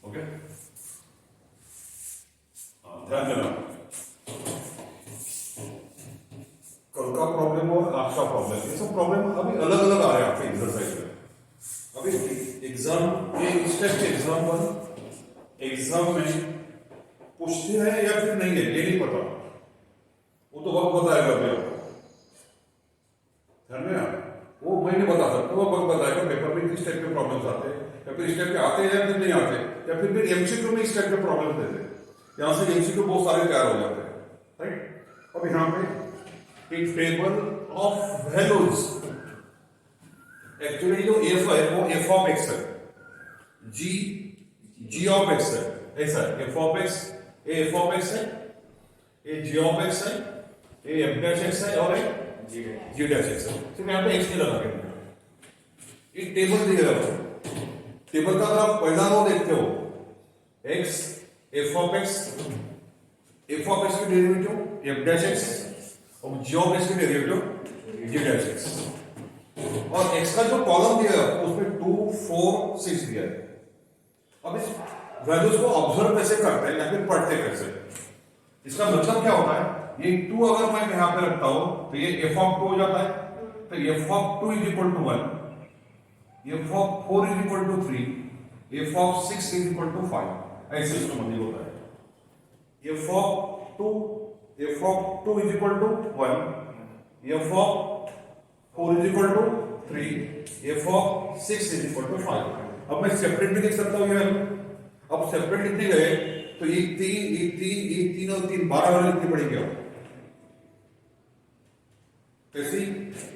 Okay, ध्यान देना, कल का प्रॉब्लम और आज का प्रॉब्लम, ये सब प्रॉब्लम अभी अलग अलग आ रहे हैं आपके एक्सरसाइज में। अभी एग्जाम ये स्टेप एग्जाम वन एग्जाम में पूछते हैं या फिर नहीं है ये नहीं पता, वो तो वक्त बताएगा अभी आपको। ध्यान में वो मैं नहीं बता सकता, वो वक्त बताएगा पेपर में किस टाइप के प्रॉब्लम्स आते हैं, या फिर इस टाइप के आते हैं या फिर नहीं आते, या फिर एमसीक्यू में इस टाइप के प्रॉब्लम देते हैं। यहां से एमसीक्यू बहुत सारे तैयार हो जाते हैं, राइट। अब यहाँ पे एक टेबल ऑफ वैल्यूज, एक्चुअली जो एफ है वो एफ ऑफ एक्स है, जी ऑफ एक्स है, ऐसा F of x, A F of x है, ए जी ऑफ एक्स है, ए एफ डैश एक्स है और ए जी डैश एक्स है। सिर्फ यहाँ पे एक्स नहीं लगा के एक टेबल दिया है, टेबल का अगर आप पहला रो देखते हो एक्स एफ ऑफ एक्स की डेरिवेटिव एफ डैश एक्स और जी ऑफ एक्स की डेरिवेटिव जी डैश एक्स, और एक्स का जो कॉलम दिया है उसमें 2 4 6 दिया है। अब इस वैल्यूज को ऑब्जर्व कैसे करते हैं या फिर पढ़ते कैसे, इसका मतलब क्या होता है, ये 2 अगर मैं यहां पे रखता हूं तो ये एफ ऑफ 2 हो जाता है, तो F of 2 is equal to 1, F of 4 is equal to 3, F of 6 is equal to 5, ऐसे इसका मतलब होता है। F of 2 is equal to 1, F of 4 is equal to 3, F of 6 is equal to 5। अब मैं सेपरेट भी लिख सकता हूं यार, अब सेपरेट लिखने गए तो एक 3 और 3 12 वैल्यू लिखनी पड़ेगी। अब कैसी,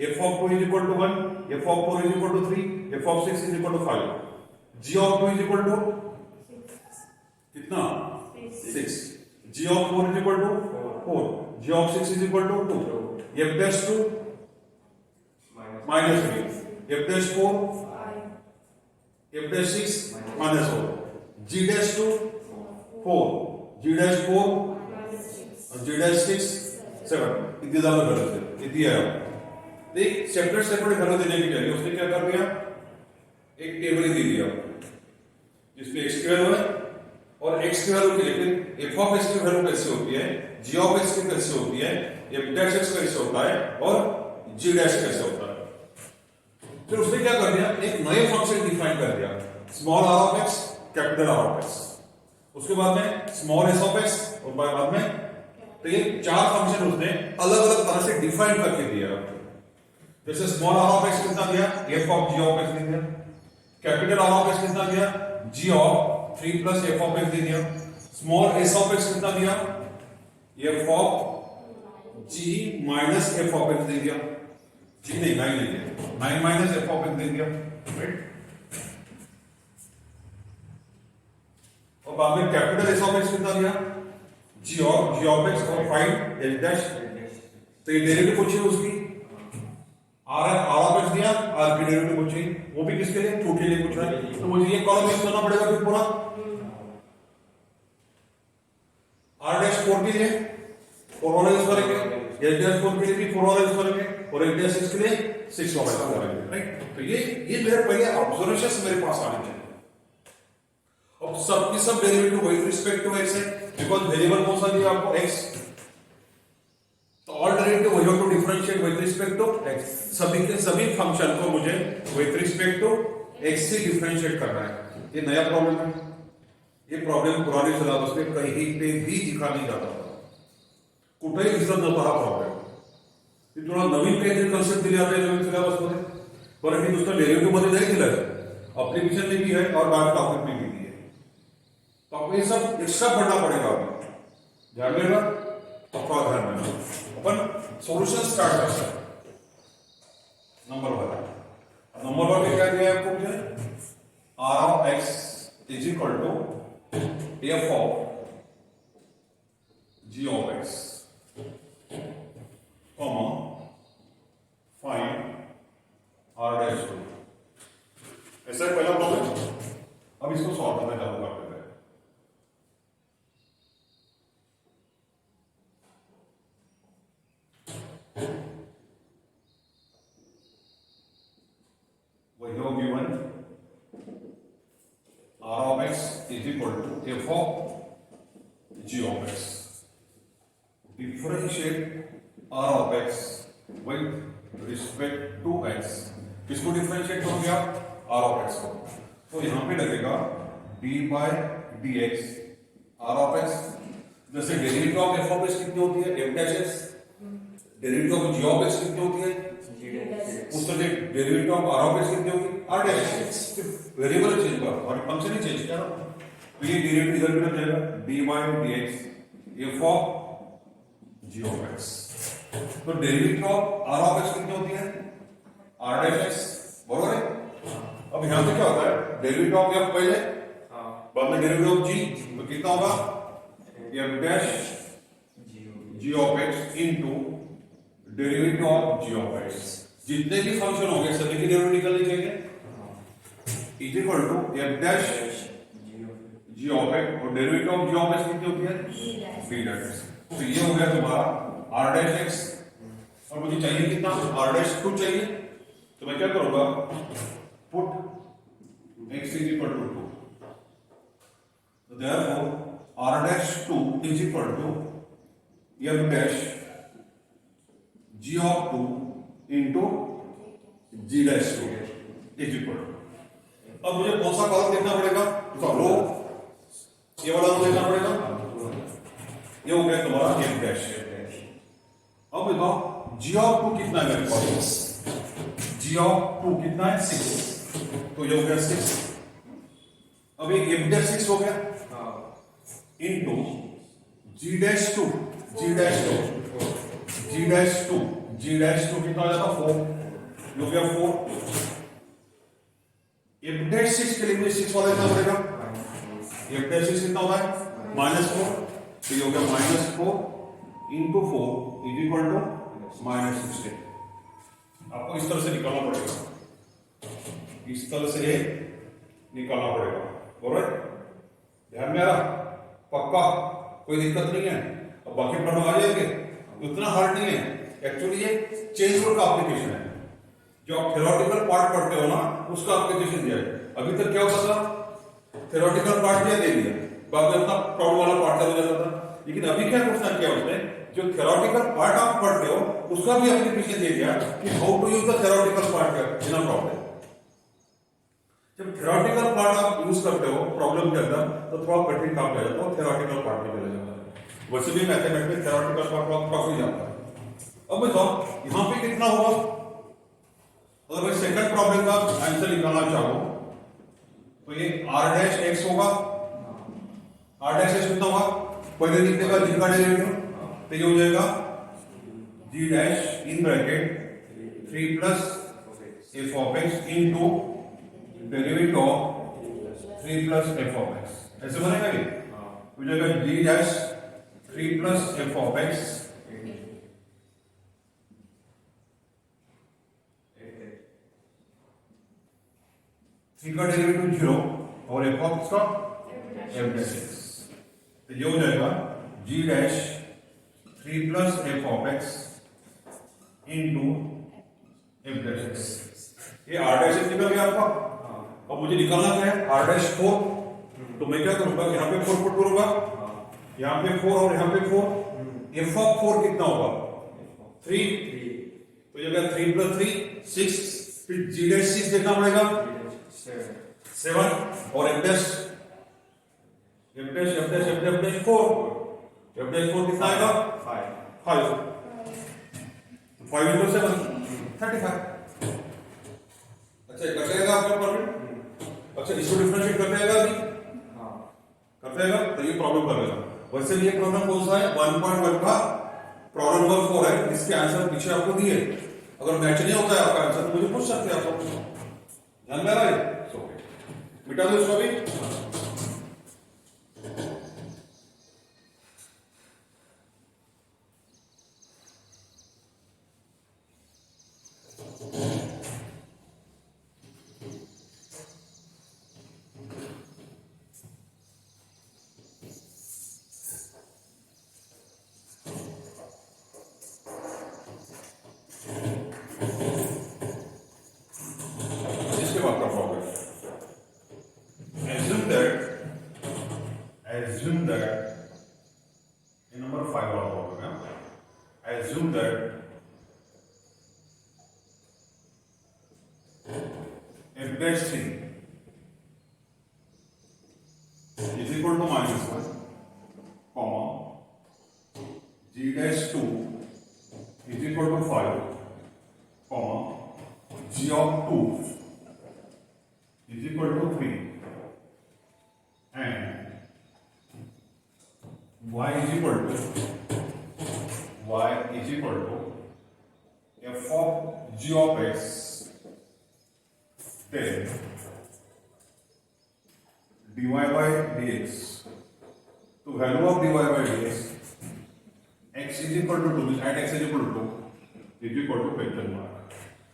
F of 2 is equal to 1, F of 4 is equal to 3, F of 6 is equal to 5, G of 2 is equal to कितना 6, G of 4 is equal to 4, G of 6 is equal to 2, F dash 2 minus 3, F dash 4, F dash 6 minus 4, G dash 2 4, G dash 4 और जी dash 6 7, इतनी ज्यादा गलत है, इतनी है। देख separate value देने की जगह उसने क्या कर दिया, एक टेबल ही दे दिया जिसमें एक्स की वैल्यू है और एक्स की वैल्यू की, लेकिन एफ ऑफ एक्स की वैल्यू कैसे होती है, जी ऑफ एक्स की कैसे होती है, एफ डैश एक्स कैसे होता है और जी डैश कैसे होता है। फिर उसने क्या कर दिया, एक नए फंक्शन डिफाइन कर दिया, small R of X capital R of X, उसके बाद में स्मॉल एस ऑफ एक्स और बाद में, तो ये 4 फंक्शन उसने अलग अलग तरह से डिफाइन करके दिया। जैसे स्मॉल आर ऑफ एक्स कितना दिया, F of G of X दे दिया, कैपिटल आर ऑफ एक्स कितना दिया, G of 3 plus F of X दे दिया, स्मॉल एस ऑफ एक्स कितना दिया, F of G minus F of X दे दिया, जी नहीं 9 दे दिया, 9 माइनस एफ ऑफ एक्स दे दिया, राइट। और बाद में कैपिटल एस ऑफ एक्स कितना दिया, जी ऑफ एक्स और फाइंड एच डैश, तो ये डेरिवेटिव पूछी उसकी, आर ऑफ एक्स दिया, आर की डेरिवेटिव पूछी, वो भी किसके लिए, 2 के लिए पूछ रहा है, तो मुझे ये कॉलम यूज करना पड़ेगा फिर पूरा, आर डैश 4 के लिए 4 वाला यूज करेंगे, एच डैश 4 के लिए भी 4 वाला यूज करेंगे और एच डैश 6 के लिए 6 वाला यूज करेंगे, राइट। तो ये मेरे पहले ऑब्जर्वेशंस मेरे पास आने चाहिए। अब सबकी सब derivative with respect to X है, बिकॉज़ वेरिएबल कौन सा दिया आपको, एक्स, तो all derivative we have to differentiate with respect to X, सभी के सभी फंक्शन को मुझे विद रिस्पेक्ट टू एक्स से डिफरेंशिएट करना है। ये नया प्रॉब्लम है, ये प्रॉब्लम पुराने सिलेबस में कहीं पे भी दिखा नहीं जाता था, कुठेही दिसत नव्हता हा प्रॉब्लेम, ये थोडा नवीन काहीतरी कन्सेप्ट दिले जाते नवीन सिलेबस मध्ये, बरं हे नुसतं डेरिवेटिव मध्ये नाही दिलं, एप्लीकेशन में भी है और बाकी टॉपिक में भी है, तो आपको ये सब एक्स्ट्रा पढ़ना पड़ेगा, अभी ध्यान देना, तो थोड़ा ध्यान देना। अपन सॉल्यूशन स्टार्ट करते हैं। नंबर 1 में क्या दिया है आपको, मुझे R of X is equal to F of G of X, comma find R dash 2, ऐसा है पहला प्रॉब्लम। अब इसको सॉल्व करना चालू करते हैं। वही हो given R of X is equal to f of g of x. Differentiate r of x with respect to x. किसको डिफरेंशिएट करोगे आप? r of x को. तो यहां पे लगेगा d by dx r of x. जैसे derivative of f of x कितनी होती है? f dash x. Derivative of g of x कितनी होती है? उस तरह derivative of r of x कितनी होगी? r dash x. Variable change कर और फंक्शन ही चेंज किया. तो ये डेरिवेटिव इधर भी लग जाएगा d by dx f of g of x. तो derivative of r of x कितनी होती है? r dash x. बरोबर है. अब यहां पे क्या होता है? डेरिवेटिव ऑफ f पहले, बाद में डेरिवेटिव ऑफ g. तो कितना होगा? f dash g of x into derivative of g of x. जितने भी फंक्शन होंगे सभी की डेरिवेटिव निकालनी चाहिए. Is equal to f dash g of x और derivative of g of x कितनी होती है? b dash. तो ये हो गया तुम्हारा r dash x. और मुझे चाहिए कितना? r dash 2 चाहिए. तो मैं क्या करूंगा? Put x is equal to 2. So therefore r dash 2 is equal to f dash g of 2 into g dash 2 is equal to. अब मुझे कौन सा कॉलम देखना पड़ेगा? तो रो ये वाला रो देखना पड़ेगा. ये हो गया तुम्हारा f dash. अब बताओ g of 2 कितना है मेरे पास? g of 2 कितना है? 6. तो ये हो गया 6. अब ये f dash 6 हो गया into g dash 2 g dash 2 g dash 2 g dash 2 कितना हो जाता? 4. ये हो गया 4. f dash 6 के लिए मुझे 6 वाला कितना पड़ेगा? f dash 6 कितना होता है? -4. तो ये हो गया -4 into 4 is equal to -16. आपको इस तरह से निकालना पड़ेगा. इस तरह से निकालना पड़ेगा. बराबर? ध्यान में आ रहा? पक्का? कोई दिक्कत नहीं है. अब बाकी प्रॉब्लम आ जाएंगे. उतना हार्ड नहीं है. एक्चुअली ये चेन रूल का एप्लीकेशन है. जो आप थ्योरेटिकल पार्ट पढ़ते हो ना, उसका एप्लीकेशन दिया है. अभी तक क्या होता था? थ्योरेटिकल पार्ट दिया, दे दिया, बाद में अपना प्रॉब्लम वाला पार्ट चालू हो जाता था. लेकिन अभी क्या क्वेश्चन किया उसने? जो थ्योरेटिकल पार्ट आप पढ़ते हो उसका भी एप्लीकेशन दे दिया कि how to use the theoretical part in a problem. जब थ्योरेटिकल पार्ट आप यूज करते हो प्रॉब्लम के अंदर तो थोड़ा कठिन काम कर जाता हो. थ्योरेटिकल पार्ट में चले जाता है. वैसे भी मैथमेटिक्स में थ्योरेटिकल पार्ट बहुत काफी जाता है. अब बताओ यहां पे कितना होगा? अगर मैं सेकंड प्रॉब्लम का आंसर निकालना चाहूं तो ये r dash x होगा. r dash x कितना होगा? पहले लिखने का g का डेरिवेटिव. तो ये हो जाएगा g dash in bracket 3 plus f of x into derivative of 3 plus f of x. ऐसे बनेगा ये. हो जाएगा g dash 3 plus f of x 3 का डेरिवेटिव 0 और f of x का f dash x. तो ये हो जाएगा g dash 3 plus f of x into f dash x. ये r dash x निकल गया आपका. अब मुझे निकालना क्या है? r dash 4. तो मैं क्या करूंगा? यहाँ पे 4 पुट करूंगा, यहाँ पे 4 और यहाँ पे 4. f of 4 कितना होगा? 3. तो ये क्या? 3 plus 3 6. फिर g dash 6 देखना पड़ेगा 7 और f dash 4. f dash 4 कितना आएगा? 5. 5 into 7 35. अच्छा कर देगा आपका प्रॉब्लम. अच्छा इसको डिफरेंशिएट कर देगा अभी. कर देगा. तो ये प्रॉब्लम कर देगा. वैसे ये प्रॉब्लम कौन सा है? 1.1 का प्रॉब्लम नंबर 4 है. इसके आंसर पीछे आपको दिए. अगर मैच नहीं होता है आपका आंसर तो मुझे पूछ सकते हैं आप. ध्यान में आ रहा है? मिटा दो इसको भी. इसके बाद का problem. Assume that assume that ये नंबर 5 वाला प्रॉब्लम है. Assume that f dash 3 is equal to -1, comma g dash 2 is equal to 5, comma g of 2 is equal to 3, and y is equal to f of g of x, then dy by dx. तो value of dy by dx x is equal to 2, at x is equal to 2 is equal to question mark.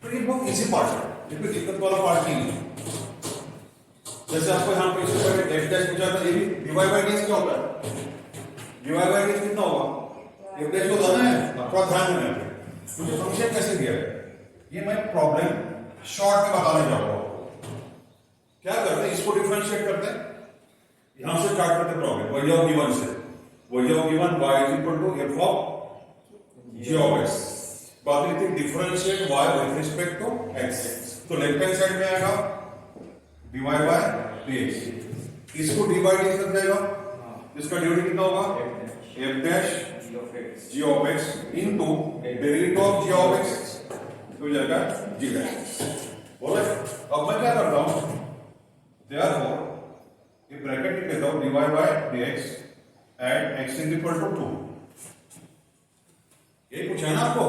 तो ये बहुत easy part है, ये कोई दिक्कत वाला part नहीं है. जैसे आपको यहाँ पे इसके पहले f dash पूछा था, ये भी dy by dx क्या होता है? dy by dx कितना होगा? f dash को जाना है, थोड़ा ध्यान देना है. मुझे फंक्शन कैसे दिया है, ये मैं प्रॉब्लम शॉर्ट में बताने जा रहा हूँ. क्या करते हैं, इसको डिफरेंशिएट करते हैं, यहां से स्टार्ट करते हैं प्रॉब्लम y of given से. y of given y is equal to f of g of x. बात करते हैं differentiate y with respect to x. तो लेफ्ट हैंड साइड में आएगा dy by dx. इसको d by dx लग जाएगा, इसका डेरिवेटिव कितना होगा? f dash g of x into derivative of g of x हो जाएगा g dash. बोले अब मैं क्या करता हूं, therefore ये ब्रैकेट लिख देता हूं dy by dx at x is equal to 2. ये पूछा ना आपको,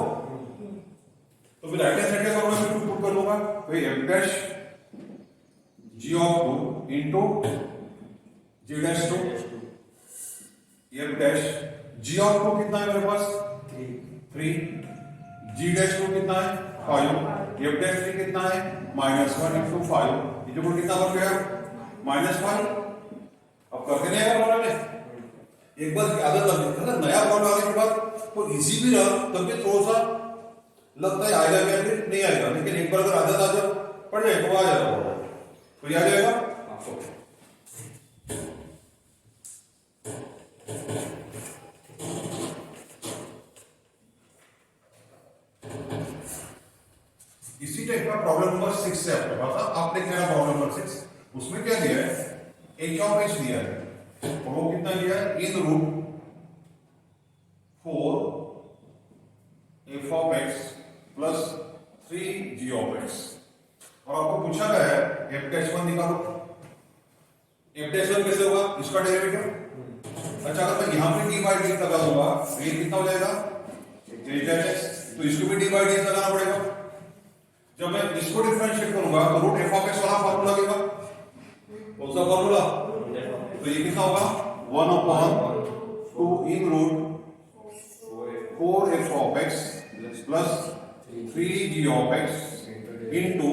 तो फिर राइट हैंड साइड का मैं फिर पुट कर लूंगा. तो ये f dash g of 2 into g dash 2, f dash g of 2 कितना है मेरे पास? 3. g dash 2 कितना है? 5. f dash 3 कितना है? -1 into 5. ये जो कितना बन गया? -5. अब करते नहीं है प्रॉब्लम में, एक बार की आदत लग गई ना, नया प्रॉब्लम आने के बाद वो इजी भी रहा तब भी थोड़ा सा लगता है आएगा क्या नहीं आएगा, लेकिन एक बार अगर आदत आ जाए पढ़ जाए तो आ जाएगा. तो आ जाएगा. इसी टाइप का प्रॉब्लम नंबर 6 से आपके पास आपने क्या प्रॉब्लम नंबर 6, उसमें क्या दिया है? h of x दिया है, और वो कितना दिया है? In root 4 f of x plus 3 g of x. और आपको पूछा गया है f dash 1 निकालो. f dash 1 कैसे होगा? इसका डेरिवेटिव. अच्छा, अगर मैं यहां पे d by dx लगा दूंगा तो ये कितना हो जाएगा? h dash x. तो इसको भी d by dx लगाना पड़ेगा. जब मैं इसको डिफरेंशिएट करूंगा तो रूट f of x वाला फार्मूला लगेगा. कौन सा फार्मूला? तो ये कितना होगा? 1/2 in root 4f of x plus 3g of x into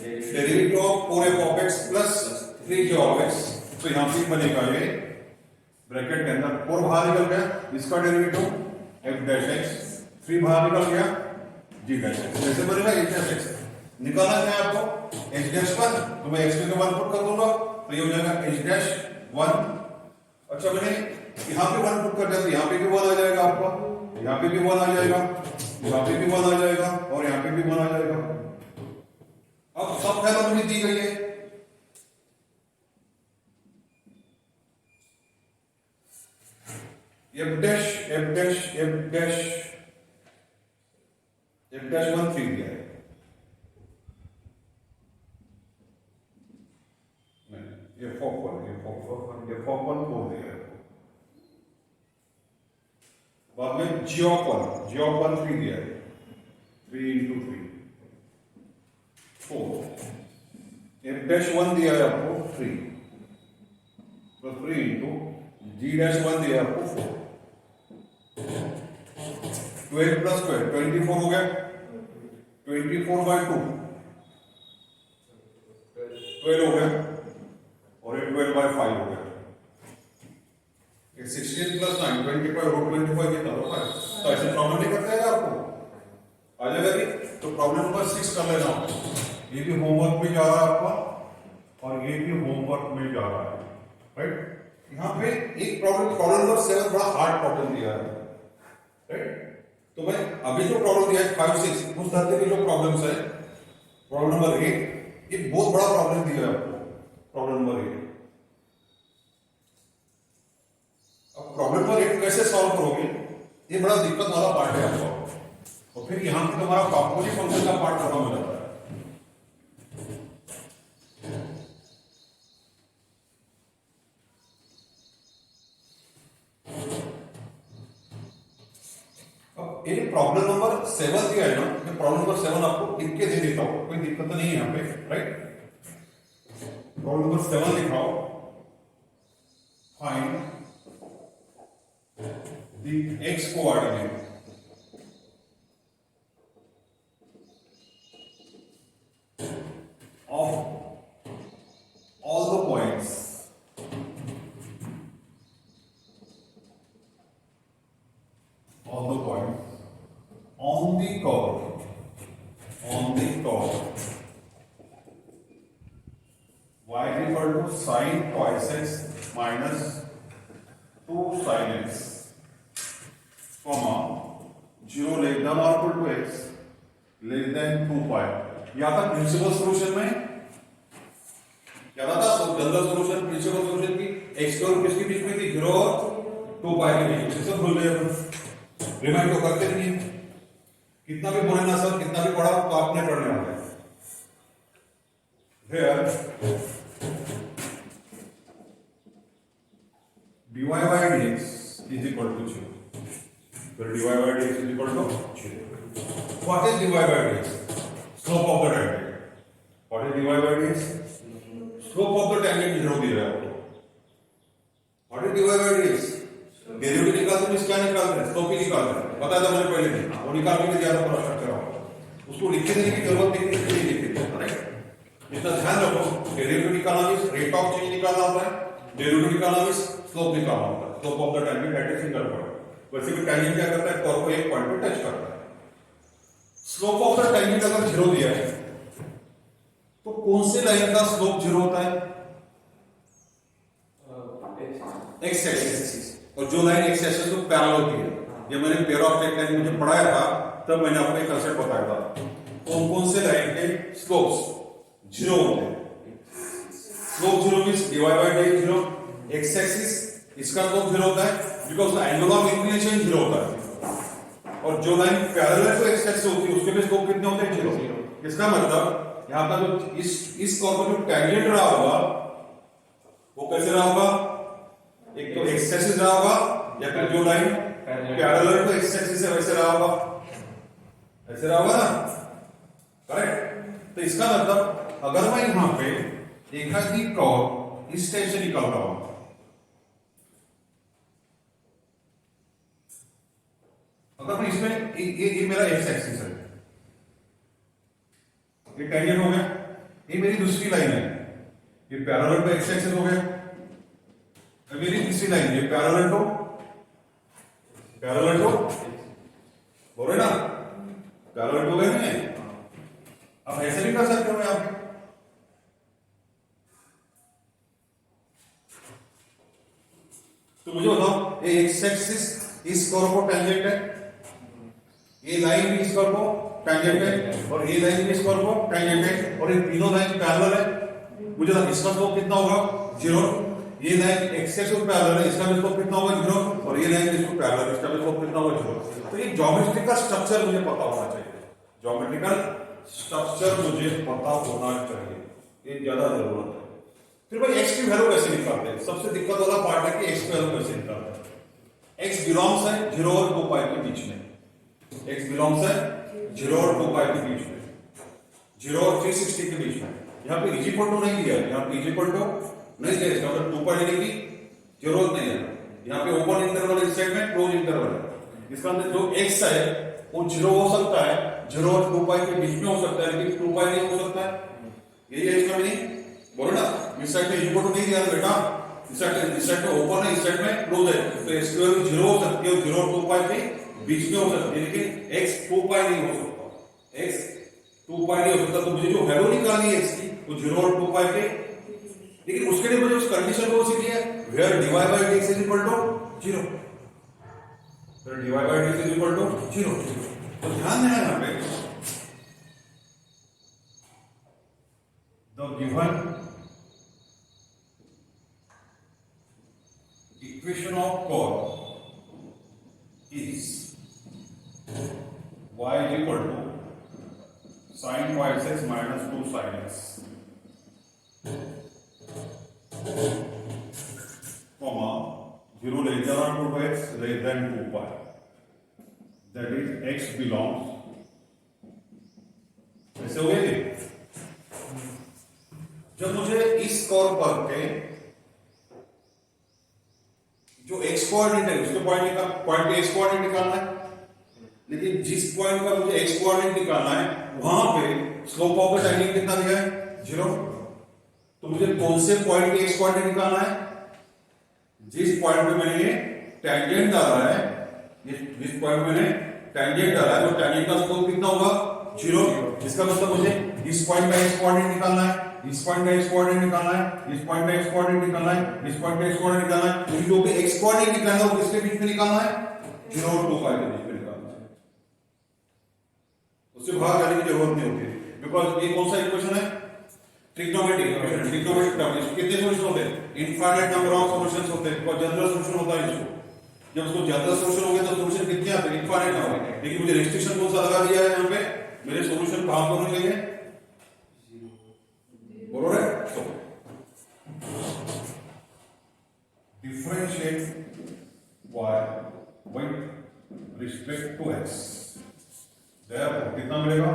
derivative of 4f of x plus 3g of x. तो यहां पे बनेगा ये ब्रैकेट के अंदर 4 बाहर निकल गया, इसका डेरिवेटिव f dash x, 3 बाहर निकल गया g dash x. कैसे बनेगा? h dash x निकालना है आपको. h dash 1 तो मैं x के 1 पुट कर दूंगा, तो ये हो जाएगा h dash 1. अच्छा, मैंने यहां पे 1 पुट कर दिया तो यहां पे भी 1 आ जाएगा आपका, यहां पे भी 1 आ जाएगा, यहां पे भी 1 आ जाएगा, और यहां पे भी 1 आ जाएगा. अब सब वैल्यू मुझे दी गई है. f dash 1 3 दिया है. ये f of 1 4 दिया है. बाद में g of 1 3 दिया है. 3 into 3 4. f dash 1 दिया है आपको 3 प्लस 3 into g dash 1 दिया है आपको 4. 12 प्लस 12 24 हो गया. 24 by 2 12 हो गया, और ये 12 by 5 हो गया. 16 प्लस 9 25 रूट 25 कितना होगा? तो ऐसे प्रॉब्लम नहीं करते हैं आपको, आ जाएगा जी. तो प्रॉब्लम नंबर 6 कर लेना. ये भी होमवर्क में जा रहा है आपका, और ये भी होमवर्क में जा रहा है, राइट. यहाँ पे एक प्रॉब्लम नंबर 7 बड़ा हार्ड प्रॉब्लम दिया है, राइट? तो मैं अभी जो प्रॉब्लम दिया है 5 6 उस धरती के जो प्रॉब्लम्स है, प्रॉब्लम नंबर 8 ये बहुत बड़ा प्रॉब्लम दिया है आपको, प्रॉब्लम नंबर 8। अब प्रॉब्लम नंबर 8 कैसे सॉल्व करोगे, ये बड़ा दिक्कत वाला पार्ट है आपका, और फिर यहां पे तुम्हारा कॉम्पोजिट फंक्शन का पार्ट खत्म हो जाता है। ये प्रॉब्लम नंबर 7 दिया है ना, मैं प्रॉब्लम नंबर 7 आपको लिख के दे देता हूं, कोई दिक्कत नहीं है यहाँ पे, राइट? प्रॉब्लम नंबर 7 लिखाओ, find the X coordinate of all the points on the curve y is equal to sin twice x minus 2 sin x, comma 0 less than or equal to x less than 2 pi। या था principal solution में, क्या था general solution principal solution की x और किसके बीच में थी, 0 और 2 pi के बीच में। सब भूल गए, रिमाइंड तो करते नहीं, कितना भी बोले ना सर, कितना भी पढ़ा तो आपने पढ़ने वाला है। Here dy by dx is equal to 0. Where dy by dx is equal to 0. What is dy by dx? Slope of the tangent. What is dy by dx? Slope of the tangent 0 दिया है आपको। What is dy by dx? Derivative निकालते हैं, इसका निकालते हैं, slope ही निकालते हैं, बताया था मैंने पहले नहीं, वो निकाल के ज्यादा पूरा स्ट्रक्चर होगा, उसको लिख के देने की जरूरत नहीं, लिख के दिया, राइट? इतना ध्यान रखो, डेरिवेटिव निकालना मींस रेट ऑफ चेंज निकालना होता है, डेरिवेटिव निकालना मींस स्लोप निकालना होता है, slope of the tangent at a single point. वैसे भी टेंजेंट क्या करता है, कर्व को एक पॉइंट पे टच करता है। स्लोप ऑफ द टेंजेंट अगर 0 दिया है तो कौन से लाइन का स्लोप 0 होता है, एक्स एक्सिस, और जो लाइन एक्स एक्सिस को पैरेलल होती है, ये मैंने पेयर ऑफ एक लाइन मुझे पढ़ाया था, तब मैंने आपको एक कंसेप्ट बताया था, कौन से लाइन के स्लोप्स 0 होते हैं। Slope 0 means dy by dx 0, x axis इसका स्लोप 0 होता है बिकॉज़ एंगल ऑफ इंक्लिनेशन 0 होता है, और जो line parallel to X axis होती है उसके भी स्लोप कितने होते हैं, 0। इसका मतलब यहां पर जो इस कर्व का जो टेंजेंट रहा होगा वो कैसे रहा होगा, एक तो एक्स एक्सिस रहा होगा, या फिर जो line parallel to X axis है वैसे रहा होगा, ऐसे रहा होगा ना, करेक्ट? तो इसका मतलब अगर मैं यहां पे एक ही कर्व इस टाइप से निकल रहा हूं, अगर मैं इसमें ये मेरा एक्स एक्सिस है, ये टेंजेंट हो गया, ये मेरी दूसरी लाइन है, ये पैरेलल टू एक्स एक्सिस हो गया, मेरी तीसरी लाइन है पैरेलल टू बोल रहे ना, पैरेलल टू गए। अब ऐसे भी कर सकते हो यहां पे, तो मुझे बताओ ये एक्स एक्सिस इस कर्व को टेंजेंट है, ये लाइन भी इस कर्व को टेंजेंट है, और ये लाइन भी इस कर्व को टेंजेंट है, और ये तीनों लाइन पैरेलल है। मुझे इसका स्लोप कितना होगा, 0। ये लाइन एक्स एक्सिस को पैरेलल है, इसका भी स्लोप कितना होगा, 0, और ये लाइन इसको पैरेलल है, इसका भी स्लोप कितना होगा, 0। तो ये ज्योमेट्रिकल स्ट्रक्चर मुझे पता होना चाहिए, ज्योमेट्रिकल स्ट्रक्चर मुझे पता होना चाहिए, ये ज्यादा जरूरत है। फिर भाई एक्स की वैल्यू कैसे निकालते हैं, सबसे दिक्कत वाला पार्ट है कि एक्स की वैल्यू कैसे निकालते हैं। एक्स बिलोंग्स है 0 और 2 पाई के बीच में, एक्स बिलोंग्स है 0 और 2 पाई के बीच में, 0 और 360 के बीच में। यहाँ पे इज इक्वल टू नहीं दिया, यहाँ पे इज इक्वल टू नहीं दिया, इसका मतलब 2 पाई लेने की जरूरत नहीं है। यहाँ पे ओपन इंटरवल इस साइड में, क्लोज इंटरवल है, इसका मतलब जो एक्स है वो 0 हो सकता है, 0 और 2 पाई के बीच में हो सकता है, लेकिन 2 पाई नहीं हो सकता है। यही है इसका मीनिंग, बोलो ना। इस साइड में इक्वल टू नहीं दिया बेटा, इस साइड में ओपन है, इस साइड में क्लोज है, तो इसकी वैल्यू 0 हो सकती है, 0 और 2 पाई के बीच में हो सकती है, लेकिन x 2 पाई नहीं हो सकता, x 2 पाई नहीं हो सकता। तो मुझे जो वैल्यू निकालनी है x की वो 0 और 2 पाई के, लेकिन उसके लिए मुझे उस कंडीशन को सीखी है where dy by dx is equal to 0, where dy by dx is equal to 0. तो ध्यान देना यहाँ पे the given equation of curve is y is equal to sin y x minus 2 sin x, comma 0 less than or 2 by x less than 2 pi, that is x belongs, ऐसे हो गए थे। जब मुझे इस कर्व पर के जो x कोऑर्डिनेट है उसके पॉइंट एक्स कोऑर्डिनेट निकालना है, लेकिन जिस पॉइंट पर मुझे x कोऑर्डिनेट निकालना है वहां पे स्लोप ऑफ द टेंजेंट कितना दिया है 0। तो मुझे कौन से पॉइंट के x कोऑर्डिनेट निकालना है, जिस पॉइंट पे मैंने ये टेंजेंट डाला है, जिस पॉइंट पे मैंने टेंजेंट डाला है तो टेंजेंट का स्लोप कितना होगा 0। इसका मतलब मुझे इस पॉइंट का x कोऑर्डिनेट निकालना है, इस पॉइंट का x कोऑर्डिनेट निकालना है, इस पॉइंट का x कोऑर्डिनेट निकालना है, इस पॉइंट का x कोऑर्डिनेट निकालना है। तो जो भी x कोऑर्डिनेट निकालना है वो किसके बीच में निकालना है 0 और 2 पाई के बीच में निकालना है। उससे बाहर जाने की जरूरत नहीं होती, बिकॉज़ ये कौन सा इक्वेशन है ट्रिग्नोमेट्रिक इक्वेशन। ट्रिग्नोमेट्रिक टर्म कितने सॉल्यूशन होते हैं, इनफाइनाइट नंबर ऑफ सॉल्यूशंस होते हैं, और जनरल सॉल्यूशन होता है इसको। जब उसको जनरल सॉल्यूशन हो गया तो सॉल्यूशन कितने आते हैं, इनफाइनाइट ना हो। लेकिन मुझे रेस्ट्रिक्शन कौन सा लगा दिया है यहाँ पे, मेरे सॉल्यूशन कहां पर होने चाहिए, बरोबर है। तो differentiate y with respect to x, therefore कितना मिलेगा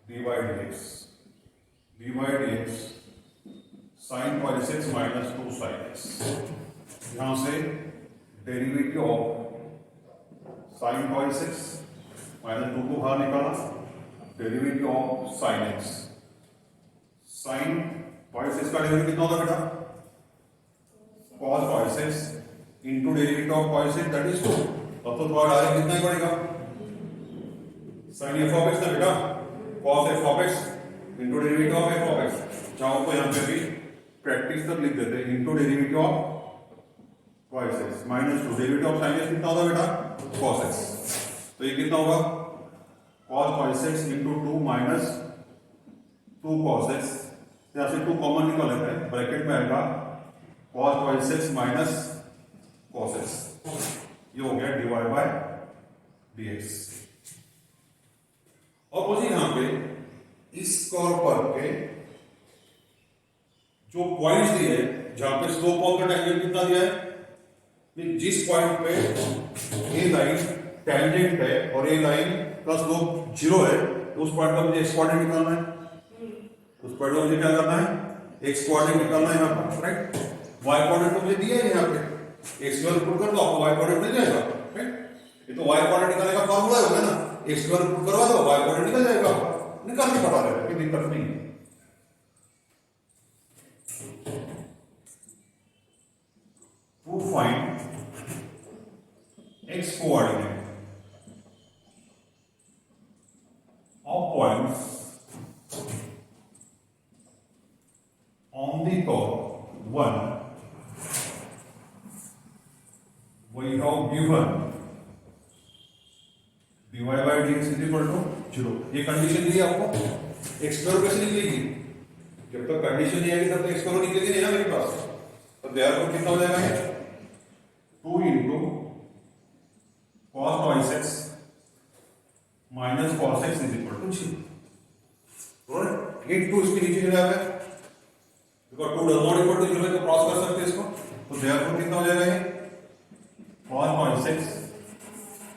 dy dx, dy dx sin cos x minus 2 sin x। यहां से derivative of sin cos x minus 2 को बाहर निकाला, derivative of sin x, sin cos x का डेरिवेटिव कितना होगा बेटा cos x into derivative of cos x that is 2। अब तो थोड़ा डायरेक्ट कितना ही पड़ेगा sin f of x ना बेटा, cos f of x into derivative of f of x। चाहो तो यहां पे भी प्रैक्टिस तक लिख देते हैं, into derivative of cos x minus 2, derivative of sin x कितना होगा बेटा cos x। तो ये कितना होगा cos x into 2 minus 2 cos x, यहां से 2 कॉमन निकाल लेते हैं, ब्रैकेट में आएगा cos x minus cos x, ये हो गया dy by dx। और मुझे यहां पे इस कर्व पर के जो पॉइंट्स दिए हैं जहां पे स्लोप ऑफ द टेंजेंट कितना दिया है, जिस पॉइंट पे ये लाइन टेंजेंट है और ये लाइन का स्लोप 0 है, तो उस पॉइंट का मुझे x कोऑर्डिनेट निकालना है। उस पॉइंट का मुझे क्या करना है x कोऑर्डिनेट निकालना है यहां पर, राइट। y कोऑर्डिनेट तो मुझे दिया है यहां पे, x स्क्वायर पुट कर दो आपको y कोऑर्डिनेट मिल जाएगा, राइट। ये तो y कोऑर्डिनेट निकालने का फार्मूला होगा ना, x स्क्वायर पुट करवा दो y कोऑर्डिनेट निकल जाएगा, निकाल के बता देगा, कोई दिक्कत नहीं है। To find x coordinate of points on the curve 1, we have given dy by dx is equal to 0। ये कंडीशन दी है आपको, x स्क्वायर कैसे निकलेगी, जब तक कंडीशन नहीं आएगी तब तक x स्क्वायर निकलेगी नहीं ना मेरे पास। तो देयरफॉर कितना हो जाएगा ये 2 into cos x minus cos x is equal to 0। एक 2 इसके नीचे चला गया, because 2 does not equal to 0 तो क्रॉस कर सकते हैं इसको। तो देयरफॉर कितना हो जाएगा ये cos x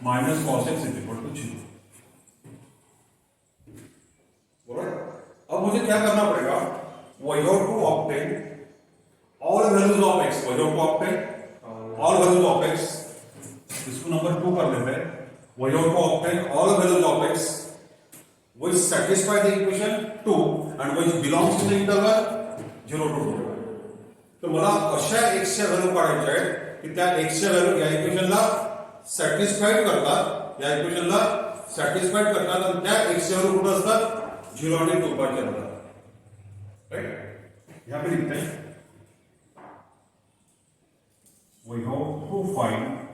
minus cos x is equal to 0। Alright, अब मुझे क्या करना पड़ेगा, we have to obtain all values of x, we have to obtain all values of x। इसको नंबर 2 कर लेते हैं, we have to obtain all values of x which satisfy the equation 2 and which belongs to the interval 0 to 2। तो मला अशा x च्या value काढायच्या आहेत की त्या x च्या व्हॅल्यू या इक्वेशनला सॅटिस्फाईड करतात, या इक्वेशनला सॅटिस्फाईड करतात आणि त्या x च्या व्हॅल्यू कुठे असतात 0 आणि 2 च्या मध्ये, राइट। यहां पे लिखते हैं we have to find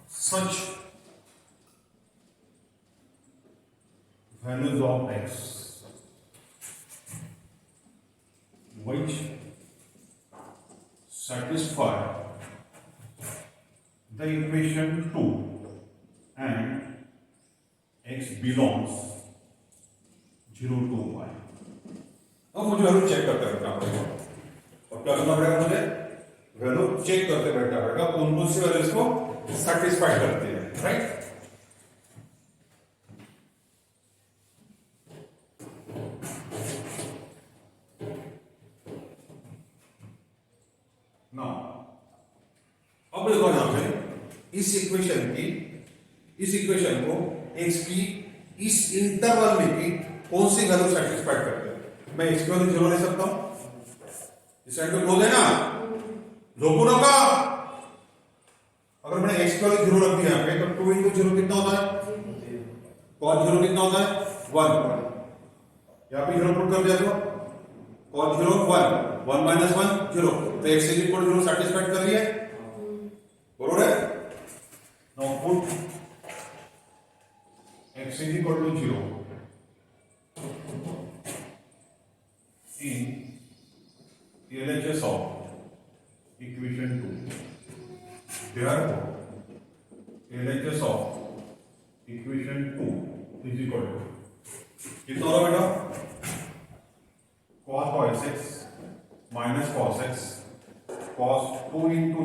such values of x which satisfy the equation 2 and x belongs 0 to y. अब मुझे वैल्यू चेक करते बैठना पड़ेगा और क्या करना पड़ेगा मुझे वैल्यू चेक करते बैठना पड़ेगा कौन कौन सी वैल्यूज को सेटिस्फाई करती है राइट नाउ अब देखो यहां पे इस इक्वेशन को x की इस इंटरवल में की कौन सी वैल्यू सेटिस्फाई करते हैं मैं x की वैल्यू 0 ले सकता हूं इस साइड पे क्लोज है ना रोको रखा अगर मैंने x की वैल्यू 0 रख दी यहां पे तो 2 into 0 कितना होता है cos 0 कितना होता है 1 यहां पे 0 पुट कर दिया तो cos 0 1 1 minus 1 0 तो x is equal to 0 satisfied कर रही है बरोबर है now put x is equal to 0 in LHS of equation 2 therefore LHS of equation 2 is equal to कितना होगा बेटा cos x minus cos x cos 2 into